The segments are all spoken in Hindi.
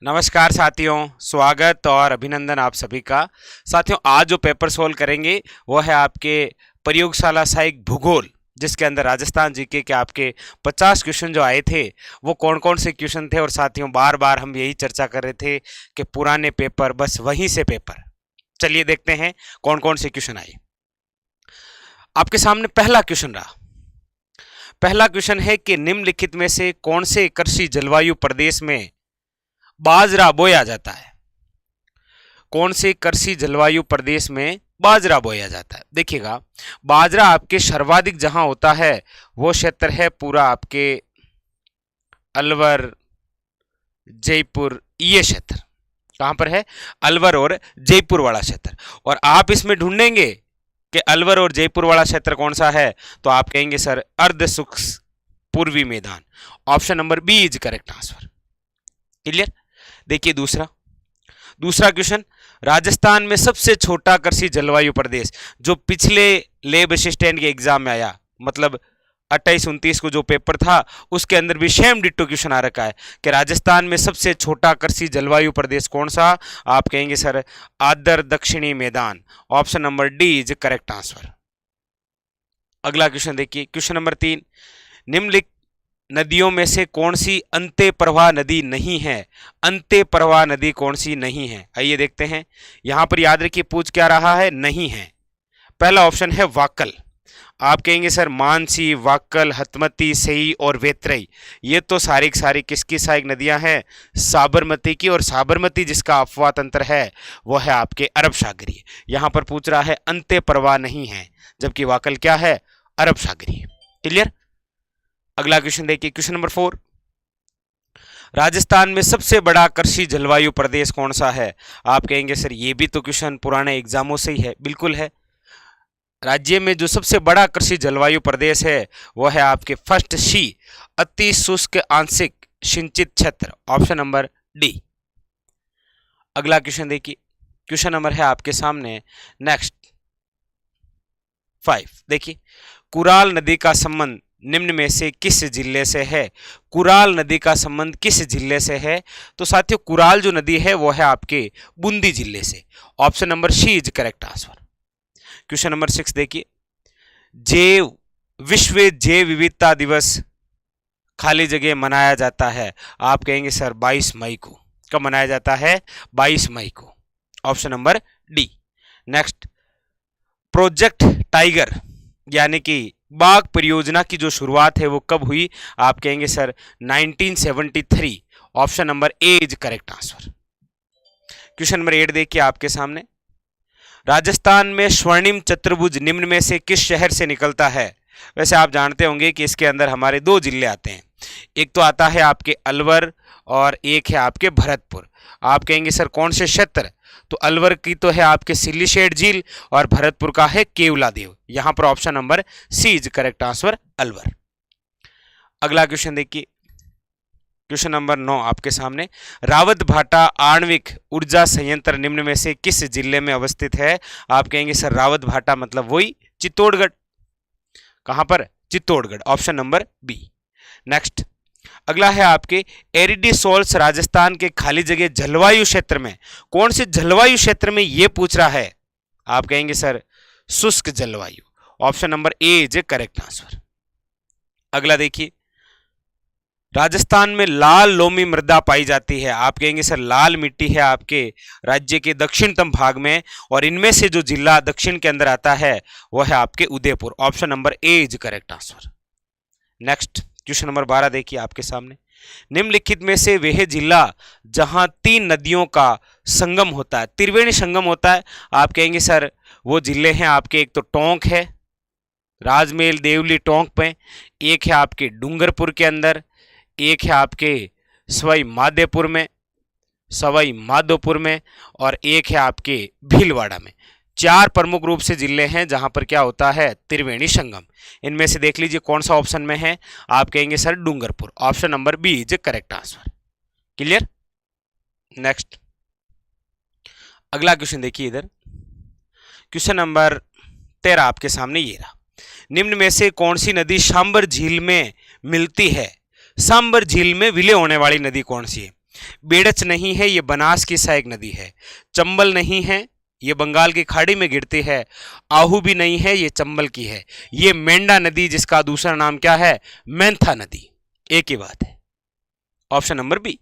नमस्कार साथियों, स्वागत और अभिनंदन आप सभी का। साथियों, आज जो पेपर सोल्व करेंगे वो है आपके प्रयोगशाला सहायक भूगोल, जिसके अंदर राजस्थान जीके के आपके 50 क्वेश्चन जो आए थे वो कौन कौन से क्वेश्चन थे। और साथियों, बार बार हम यही चर्चा कर रहे थे कि पुराने पेपर बस वहीं से पेपर। चलिए देखते हैं कौन कौन से क्वेश्चन आए। आपके सामने पहला क्वेश्चन रहा। पहला क्वेश्चन है कि निम्नलिखित में से कौन से कृषि जलवायु प्रदेश में बाजरा बोया जाता है। कौन से कृषि जलवायु प्रदेश में बाजरा बोया जाता है। देखिएगा, बाजरा आपके सर्वाधिक जहां होता है वो क्षेत्र है पूरा आपके अलवर, जयपुर, ये क्षेत्र कहां पर है? अलवर और जयपुर वाला क्षेत्र। और आप इसमें ढूंढेंगे कि अलवर और जयपुर वाला क्षेत्र कौन सा है, तो आप कहेंगे सर अर्ध शुष्क पूर्वी मैदान। Option number B is correct answer. Clear. देखिए दूसरा क्वेश्चन, राजस्थान में सबसे छोटा कृषि जलवायु प्रदेश, जो पिछले लेब असिस्टेंट के एग्जाम में आया, मतलब 28-29 को जो पेपर था उसके अंदर भी सेम डिट्टो क्वेश्चन आ रखा है कि राजस्थान में सबसे छोटा कृषि जलवायु प्रदेश कौन सा। आप कहेंगे सर आदर दक्षिणी मैदान। Option number D is correct answer. अगला क्वेश्चन देखिए, क्वेश्चन नंबर 3, निम्नलिखित नदियों में से कौन सी अंत्य प्रवाह नदी नहीं है। अंत्य प्रवाह नदी कौन सी नहीं है, आइए देखते हैं। यहां पर याद रखिए पूछ क्या रहा है, नहीं है। पहला ऑप्शन है वाक्कल। आप कहेंगे सर मानसी, वाक्कल, हतमती, सही और वेत्रई, ये तो सारी किसकी सहायक नदियां हैं? साबरमती की। और साबरमती जिसका अपवाह तंत्र है वो है आपके अरब सागरीय। यहां पर पूछ रहा है अंत्य प्रवाह नहीं है, जबकि वाक्कल क्या है? अरब सागरीय। क्लियर। अगला क्वेश्चन देखिए, क्वेश्चन नंबर 4, राजस्थान में सबसे बड़ा कृषि जलवायु प्रदेश कौन सा है। आप कहेंगे सर ये भी तो क्वेश्चन पुराने एग्जामों से ही है। बिल्कुल है। राज्य में जो सबसे बड़ा कृषि जलवायु प्रदेश है वो है आपके फर्स्ट सी, अति शुष्क आंशिक सिंचित क्षेत्र। Option number D. अगला क्वेश्चन देखिए, क्वेश्चन नंबर है आपके सामने नेक्स्ट 5। देखिए, कुराल नदी का संबंध निम्न में से किस जिले से है। कुराल नदी का संबंध किस जिले से है? तो साथियों, कुराल जो नदी है वो है आपके बूंदी जिले से। Option number C is correct answer. Question number 6 देखिए, विश्व जैव विविधता दिवस खाली जगह मनाया जाता है। आप कहेंगे सर 22 मई को। कब मनाया जाता है? 22 मई को। Option number D. Next, project tiger यानी कि बाघ परियोजना की जो शुरुआत है वो कब हुई? आप कहेंगे sir 1973। Option number A is correct answer. Question number 8 देखिए आपके सामने, राजस्थान में स्वर्णिम चतुर्भुज निम्न में से किस शहर से निकलता है। वैसे आप जानते होंगे कि इसके अंदर हमारे 2 जिले आते हैं, एक तो आता है आपके अलवर और एक है आपके भरतपुर। आप कहेंगे सर कौन से क्षेत्र? तो अलवर की तो है आपके सिल्लीशेठ झील और भरतपुर का है केवलादेव। यहां पर option number C is correct answer, Alwar. अगला क्वेश्चन देखिए, क्वेश्चन नंबर 9 आपके सामने, रावत भाटा आणविक ऊर्जा संयंत्र निम्न में से किस जिले में अवस्थित है। आप कहेंगे सर रावत भाटा मतलब वही चित्तौड़गढ़। कहां पर? Chittorgarh. Option number B. Next, अगला है आपके एरिडीसोल्स राजस्थान के खाली जगह जलवायु क्षेत्र में कौन से जलवायु क्षेत्र में यह पूछ रहा है। आप कहेंगे सर शुष्क जलवायु। Option number A is correct answer. अगला देखिए, राजस्थान में लाल लोमी मृदा पाई जाती है। आप कहेंगे सर लाल मिट्टी है आपके राज्य के दक्षिणतम भाग में, और इनमें से जो जिला दक्षिण के अंदर आता है वह है आपके Udaipur. Option number A is correct answer. Next, question number 12 देखिए आपके सामने, निम्नलिखित में से वह जिला जहां 3 नदियों का संगम होता है, त्रिवेणी संगम होता है। आप कहेंगे सर वो जिले हैं आपके, एक तो टोंक है, राजमेल देवली टोंक पे, एक है आपके डूंगरपुर के अंदर, एक है आपके सवाई माधोपुर में और एक है आपके भीलवाड़ा में। 4 प्रमुख रूप से जिले हैं जहां पर क्या होता है? त्रिवेणी संगम। इनमें से देख लीजिए कौन सा ऑप्शन में है। आप कहेंगे sir Dungarpur. Option number B is correct answer. Clear. Next, अगला क्वेश्चन देखिए इधर, क्वेश्चन नंबर 13 आपके सामने ये रहा, निम्न में से कौन सी नदी सांबर झील में मिलती है। सांबर झील में विलय होने वाली नदी कौन सी है। बेड़च नहीं है, ये बनास की सहायक नदी है। चंबल नहीं है, ये बंगाल की खाड़ी में गिरती है। आहू भी नहीं है, ये चंबल की है। ये मेंढा नदी, जिसका दूसरा नाम क्या है, मेंथा नदी। एक ही बात है। Option number B.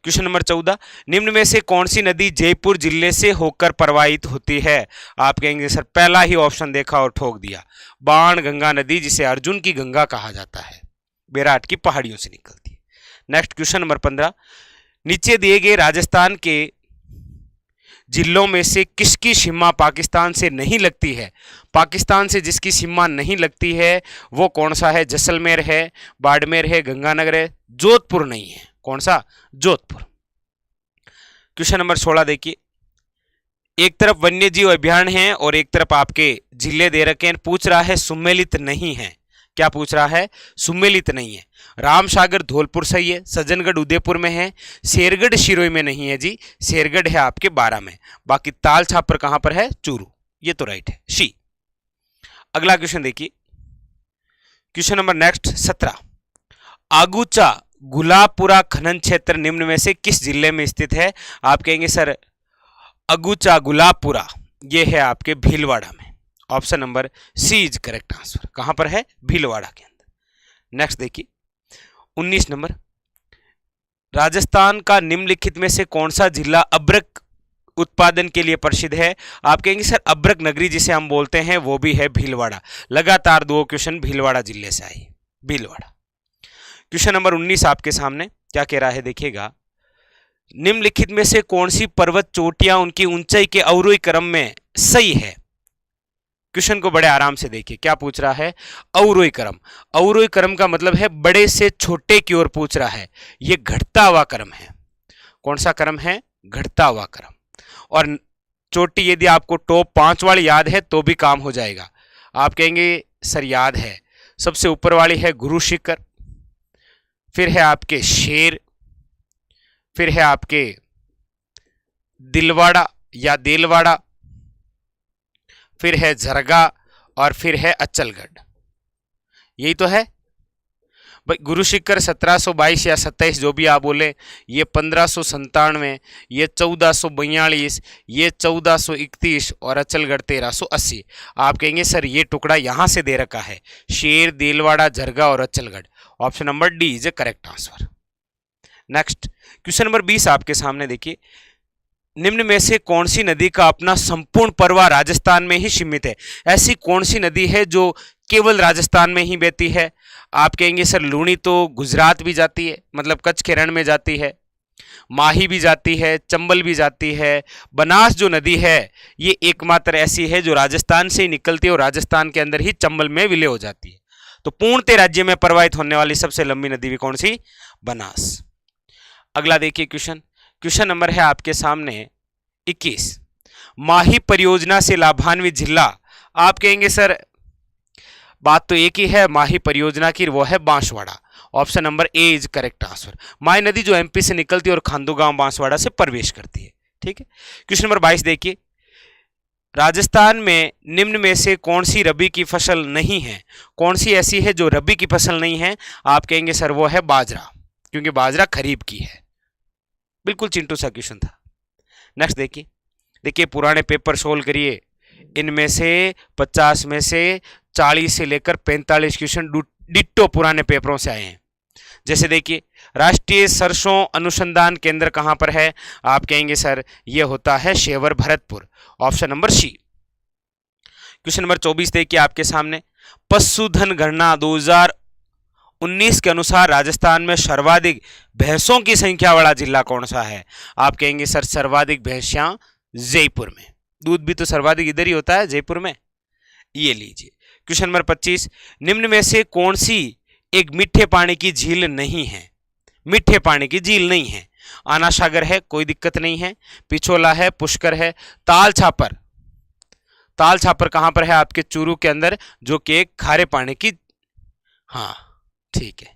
Question number 14, निम्न में से कौन सी नदी जयपुर जिले से होकर प्रवाहित होती है? आप कहेंगे सर पहला ही ऑप्शन देखा और ठोक दिया, बाण गंगा नदी, जिसे अर्जुन की गंगा कहा जाता है, बेराट की पहाड़ियों से निकलती है। नेक्स्ट क्वेश्चन नंबर 15, नीचे दिए गए राजस्थान के जिलों में से किसकी सीमा पाकिस्तान से नहीं लगती है? पाकिस्तान से जिसकी सीमा नहीं लगती है वो कौन सा है? जैसलमेर है, बाड़मेर है, गंगानगर है, जोधपुर नहीं है। कौन सा? जोधपुर। क्वेश्चन नंबर 16 देखिए, एक तरफ वन्य जीव अभियान है और एक तरफ आपके जिले दे रखे हैं, पूछ रहा है सुमेलित नहीं है। क्या पूछ रहा है? सुमेलित नहीं है। रामसागर धौलपुर सही है, सज्जनगढ़ उदयपुर में है, शेरगढ़ शिरोई में नहीं है जी, शेरगढ़ है आपके 12 में। बाकी ताल छापर कहां पर है? चूरू। ये तो राइट है, सी। अगला क्वेश्चन देखिए, question number next 17, Agucha Gulabpura खनन क्षेत्र निम्न में से किस जिले में स्थित है? आप कहेंगे सर अगूचा गुलाबपुरा ये है आपके भीलवाड़ा में। Option number C is correct answer. कहां पर है? भीलवाड़ा के अंदर। नेक्स्ट देखिए 19 नंबर, राजस्थान का निम्नलिखित में से कौन सा जिला अब्रक उत्पादन के लिए प्रसिद्ध है? आप कहेंगे सर अब्रक नगरी जिसे हम बोलते हैं वो भी है भीलवाड़ा। लगातार 2 क्वेश्चन भीलवाड़ा जिले से आई, भीलवाड़ा। क्वेश्चन नंबर 19 आपके सामने क्या कह रहा है देखिएगा, निम्नलिखित में से कौन सी पर्वत चोटियां उनकी ऊंचाई के अवरोही क्रम में सही है? क्वेश्चन को बड़े आराम से देखिए, क्या पूछ रहा है? अवरोही क्रम। अवरोही क्रम का मतलब है बड़े से छोटे की ओर पूछ रहा है। यह घटता हुआ क्रम है। कौन सा क्रम है? घटता हुआ क्रम। और चोटी यदि आपको टॉप 5 वाली याद है तो भी काम हो जाएगा। आप कहेंगे सर याद है, सबसे ऊपर वाली है गुरु शिखर, फिर है आपके शेर, फिर है आपके दिलवाड़ा या देलवाड़ा, फिर है झरगा और फिर है अचलगढ़। यही तो है भाई। गुरु शिखर 1722 या 27 जो भी आप बोले, ये 1597, ये 1442, ये 1431 और अचलगढ़ 1380। आप कहेंगे सर ये टुकड़ा यहां से दे रखा है, शेर, देलवाड़ा, झरगा और Achalgarh. Option number D is A correct answer. Next question number 20 आपके सामने देखिए, निम्न में से कौन सी नदी का अपना संपूर्ण प्रवाह राजस्थान में ही सीमित है? ऐसी कौन सी नदी है जो केवल राजस्थान में ही बहती है? आप कहेंगे सर लूणी तो गुजरात भी जाती है, मतलब कच्छ के रण में जाती है, माही भी जाती है, चंबल भी जाती है। बनास जो नदी है ये एकमात्र ऐसी है जो राजस्थान से ही निकलती है और राजस्थान के अंदर ही चंबल में विलय हो जाती है। तो पूर्णतः राज्य में प्रवाहित होने वाली सबसे लंबी नदी भी कौन सी? बनास। अगला देखिए क्वेश्चन, क्वेश्चन नंबर है आपके सामने 21, माही परियोजना से लाभान्वित जिला। आप कहेंगे सर बात तो एक ही है माही परियोजना की, वो है Banswara. Option number A is correct answer. Mahi नदी जो एमपी से निकलती है और खांदू गांव बांसवाड़ा से प्रवेश करती है। ठीक है। क्वेश्चन नंबर 22 देखिए, राजस्थान में निम्न में से कौन सी रबी की फसल नहीं है? कौन सी ऐसी है जो रबी की फसल नहीं है? आप कहेंगे सर वो है बाजरा, क्योंकि बाजरा खरीफ की है। बिल्कुल चिंटू सा क्वेश्चन था। नेक्स्ट देखिए पुराने पेपर सोल्व करिए, इनमें से 50 में से 40 से लेकर 45 क्वेश्चन डिट्टो पुराने पेपरों से आए हैं। जैसे देखिए, राष्ट्रीय सरसों अनुसंधान केंद्र कहां पर है? आप कहेंगे सर ये होता है Sewar Bharatpur. Option number C. Question number 24 देखिए आपके सामने, पशुधन गणना 2019 के अनुसार राजस्थान में सर्वाधिक भैंसों की संख्या वाला जिला कौन सा है? आप कहेंगे सर सर्वाधिक भैंसियां जयपुर में। दूध भी तो सर्वाधिक इधर ही होता है, जयपुर में। ये लीजिए क्वेश्चन नंबर 25, निम्न में से कौन सी एक मीठे पानी की झील नहीं है? मीठे पानी की झील नहीं है। आना सागर है, कोई दिक्कत नहीं है, पिछोला है, पुष्कर है, ताल छापर। ताल छापर कहां पर है? आपके चूरू के अंदर, जो कि एक खारे पानी की, हाँ ठीक है।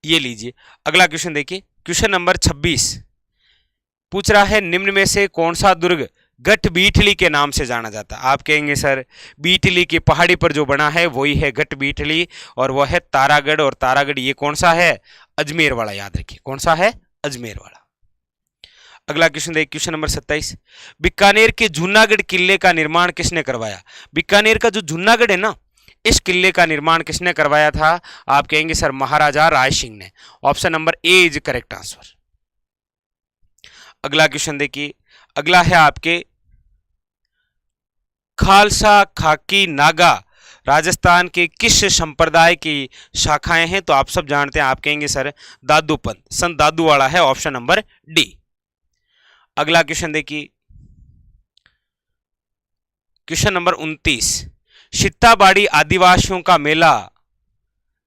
ये लीजिए अगला क्वेश्चन देखिए, क्वेश्चन नंबर 26 पूछ रहा है, निम्न में से कौन सा दुर्ग गठ बीठली के नाम से जाना जाता है? आप कहेंगे सर बीठली की पहाड़ी पर जो बना है वही है गठ बीठली, और वह है तारागढ़। और तारागढ़ ये कौन सा है? अजमेर वाला याद रखिए, कौन सा है? अजमेर वाला। अगला क्वेश्चन देखिए, क्वेश्चन नंबर 27, बीकानेर के जूनागढ़ किले का निर्माण किसने करवाया? बीकानेर का जो जूनागढ़ है ना, इस किले का निर्माण किसने करवाया था? आप कहेंगे सर महाराजा राय सिंह ने। Option number A is correct answer. अगला क्वेश्चन देखिए, अगला है आपके खालसा खाकी नागा राजस्थान के किस संप्रदाय की शाखाएं हैं? तो आप सब जानते हैं, आप कहेंगे सर दादू पंथ, संत दादू वाला है, ऑप्शन नंबर डी। अगला क्वेश्चन देखिए, क्वेश्चन नंबर 29, सीताबाड़ी आदिवासियों का मेला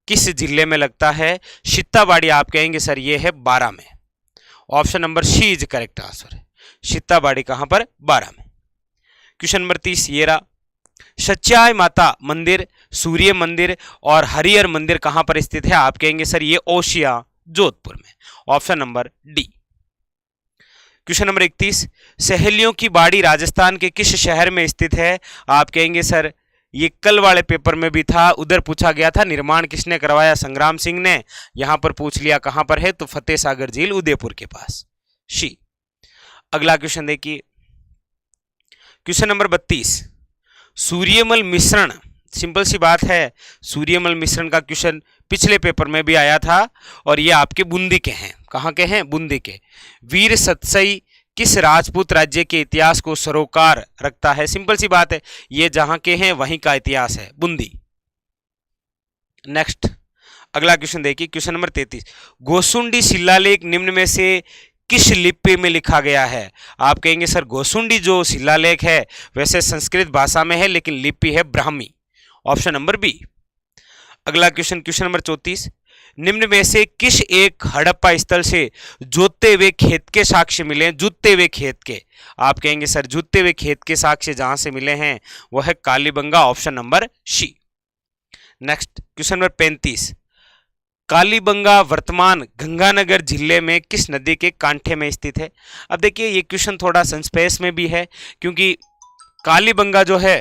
किस जिले में लगता है? सीताबाड़ी आप कहेंगे सर ये है बारां में, option number C is correct answer है। सीताबाड़ी कहां पर? बारां में। क्वेश्चन नंबर 30 ये रहा, सच्चाई माता मंदिर, सूर्य मंदिर और हरिहर मंदिर कहां पर स्थित है? आप कहेंगे सर ये ओशिया जोधपुर में, option number D. Question number 31, सहेलियों की बाड़ी राजस्थान के किस शहर में स्थित है? आप कहेंगे सर ये कल वाले पेपर में भी था, उधर पूछा गया था निर्माण किसने करवाया? संग्राम सिंह ने। यहां पर पूछ लिया कहां पर है, तो फतेह सागर झील उदयपुर के पास, शी। अगला क्वेश्चन देखिए, क्वेश्चन नंबर 32, सूर्यमल मिश्रण, सिंपल सी बात है, सूर्यमल मिश्रण का क्वेश्चन पिछले पेपर में भी आया था और ये आपके बूंदी के हैं। कहां के हैं? बूंदी के। वीर सतसई किस राजपूत राज्य के इतिहास को सरोकार रखता है? सिंपल सी बात है, ये जहां के हैं वहीं का इतिहास है, बूंदी। नेक्स्ट अगला क्वेश्चन देखिए, क्वेश्चन नंबर 33, गोसुंडी शिलालेख निम्न में से किस लिपि में लिखा गया है? आप कहेंगे सर गोसुंडी जो शिलालेख है वैसे संस्कृत भाषा में है, लेकिन लिपि है ब्राह्मी, ऑप्शन नंबर बी। अगला क्वेश्चन, क्वेश्चन नंबर 34, निम्न में से किस एक हड़प्पा स्थल से जोते हुए खेत के साक्ष्य मिले? जुते हुए खेत के, आप कहेंगे सर जुते हुए खेत के साक्ष्य जहां से मिले हैं वो है Kalibanga, option number C. Next question number 35, Kalibanga वर्तमान गंगानगर जिले में किस नदी के कांठे में स्थित है? अब देखिए ये क्वेश्चन थोड़ा संस्पेस में भी है, क्योंकि कालीबंगा जो है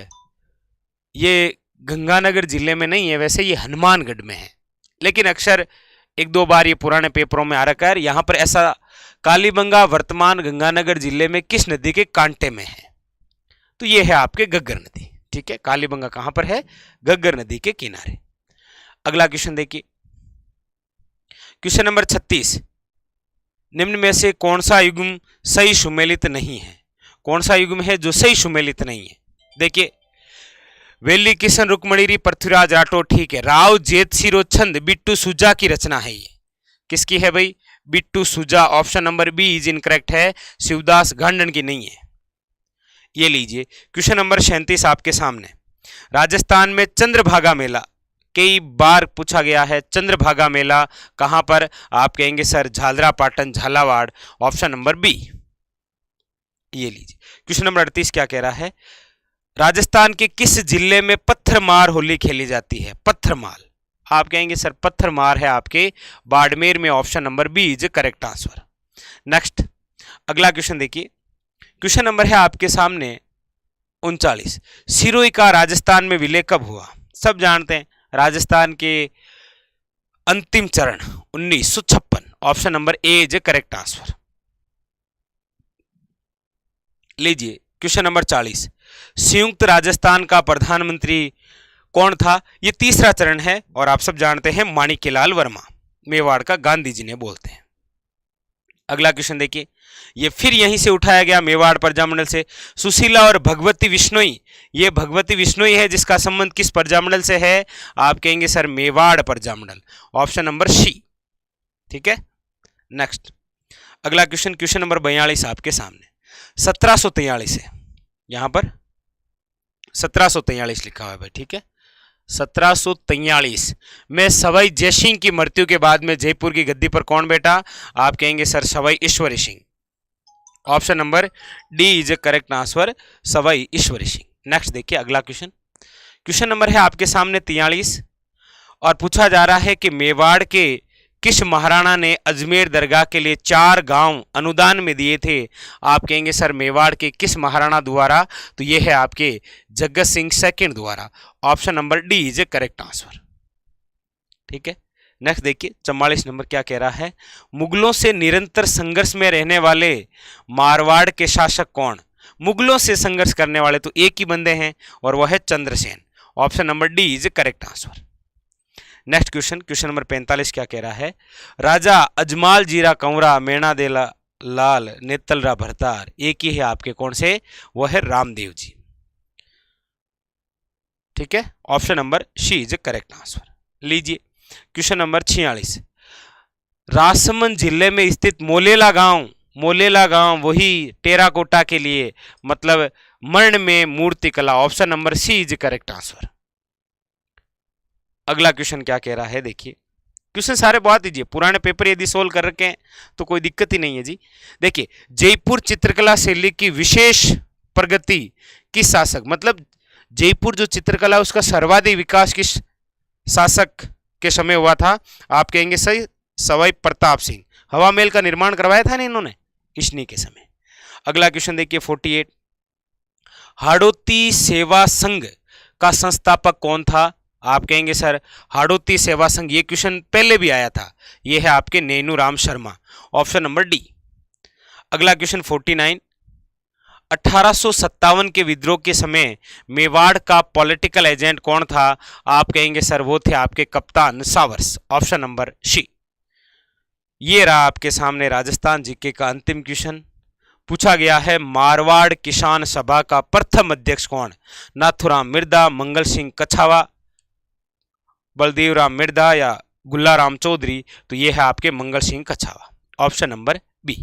ये गंगानगर जिले में नहीं है, वैसे ये हनुमानगढ़ में है, लेकिन अक्सर एक दो बार ये पुराने पेपरों में आ रखा है। यहाँ पर ऐसा कालीबंगा वर्तमान गंगानगर जिले में किस नदी के कांटे में है? तो ये है आपके घग्गर नदी, ठीक है। कालीबंगा कहां पर है? घग्गर नदी के किनारे। अगला क्वेश्चन देखिए, क्वेश्चन नंबर 36, निम्न में से कौन सा युग्म सही सुमेलित नहीं है? कौन सा युग्म है जो सही सुमेलित नहीं है? देखिए, वेली किशन रुक्मणीरी पृथ्वीराज राठौर, ठीक है। राव जेत सिरो छंद बिट्टू सुजा की रचना है, ये किसकी है भाई? Bittu Suja, option number B is incorrect है, शिवदास गांडन की नहीं है। ये लीजिए क्वेश्चन नंबर 37 आपके सामने, राजस्थान में चंद्रभागा मेला कई बार पूछा गया है, चंद्रभागा मेला कहां पर? आप कहेंगे sir Jhalra Patan Jhalawar, option number B. ये लीजिए क्वेश्चन नंबर 38 क्या कह रहा है, राजस्थान के किस जिले में पत्थरमार होली खेली जाती है? पत्थरमार, आप कहेंगे सर पत्थरमार है आपके बाड़मेर में, option number B is correct answer. Next अगला क्वेश्चन देखिए, क्वेश्चन नंबर है आपके सामने 39, सिरोही का राजस्थान में विलय कब हुआ? सब जानते हैं, राजस्थान के अंतिम चरण 1956, option number A is correct answer. लीजिए क्वेश्चन नंबर 40, संयुक्त राजस्थान का प्रधानमंत्री कौन था? ये तीसरा चरण है और आप सब जानते हैं माणिक्यलाल वर्मा, मेवाड़ का गांधी जी ने बोलते हैं। अगला क्वेश्चन देखिए, ये फिर यहीं से उठाया गया मेवाड़ प्रजामंडल से, सुशीला और भगवती विश्नोई, ये भगवती विश्नोई है जिसका संबंध किस प्रजामंडल से है? आप कहेंगे sir Mewar Prajamandal, option number C, ठीक है। नेक्स्ट अगला क्वेश्चन, क्वेश्चन नंबर 42 आपके सामने, 1743 है, यहां पर 1743 लिखा हुआ है भाई, ठीक है। 1743 में सवाई जयसिंह की मृत्यु के बाद में जयपुर की गद्दी पर कौन बैठा? आप कहेंगे sir Sawai Ishwari Singh, option number D is A correct answer, Sawai Ishwari Singh. Next देखिए अगला क्वेश्चन, क्वेश्चन नंबर है आपके सामने 43 और पूछा जा रहा है कि मेवाड़ के किस महाराणा ने अजमेर दरगाह के लिए 4 गांव अनुदान में दिए थे? आप कहेंगे सर मेवाड़ के किस महाराणा द्वारा? तो ये है आपके जगत सिंह सेकंड द्वारा, option number D is A correct answer, ठीक है। नेक्स्ट देखिए 44 नंबर क्या कह रहा है, मुगलों से निरंतर संघर्ष में रहने वाले मारवाड़ के शासक कौन। मुगलों से संघर्ष करने वाले तो एक ही बंदे हैं और वह है Chandrasen. Option number D is correct answer. Next question, question number 45 क्या कह रहा है, राजा अजमाल जीरा कंवरा मेणा दे लाल नेतलरा भरतार एक ही है आपके कौन से, वह है रामदेव जी। ठीक है, option number C is correct answer. लीजिए क्वेश्चन नंबर 46, राजसमंद जिले में स्थित मोलेला गांव वही टेराकोटा के लिए मतलब मर्ण में मूर्ति कला। Option number C is correct answer. अगला क्वेश्चन क्या कह रहा है, देखिए क्वेश्चन सारे बहुत दीजिए, पुराने पेपर यदि सोल्व कर रखे हैं तो कोई दिक्कत ही नहीं है जी। देखिए जयपुर चित्रकला शैली की विशेष प्रगति किस शासक, मतलब जयपुर जो चित्रकला उसका सर्वाधिक विकास किस शासक के समय हुआ था। आप कहेंगे सही, सवाई प्रताप सिंह। हवा महल का निर्माण करवाया था ना इन्होंने, इन्हीं के समय। अगला क्वेश्चन देखिए 48, हाड़ौती सेवा संघ का संस्थापक कौन था। आप कहेंगे सर हाड़ौती सेवा संघ, ये क्वेश्चन पहले भी आया था, ये है आपके Nainuram Sharma. Option number D. अगला क्वेश्चन 49, 1857 के विद्रोह के समय मेवाड़ का पॉलिटिकल एजेंट कौन था। आप कहेंगे सर वो थे आपके कप्तान सावर्स। ऑप्शन नंबर सी। ये रहा आपके सामने राजस्थान जीके का अंतिम क्वेश्चन। पूछा गया है मारवाड़ किसान सभा का प्रथम अध्यक्ष कौन, नाथुराम मिर्दा, मंगल सिंह कछावा, बलदेव राम मिर्दा या गुल्लाराम चौधरी। तो ये है आपके Mangal Singh Kachhawa. Option number B.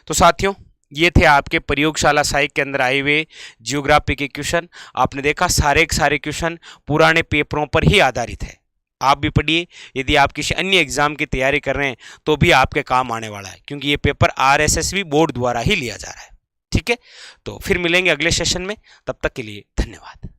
तो साथियों ये थे आपके प्रयोगशाला साइक के अंदर आए हुए जियोग्राफी के क्वेश्चन। आपने देखा सारे के सारे क्वेश्चन पुराने पेपरों पर ही आधारित है। आप भी पढ़िए, यदि आप किसी अन्य एग्जाम की तैयारी कर रहे हैं तो भी आपके काम आने वाला है, क्योंकि ये पेपर RSSB बोर्ड द्वारा ही लिया जा रहा है। ठीक है, तो फिर मिलेंगे अगले सेशन में, तब तक के लिए धन्यवाद।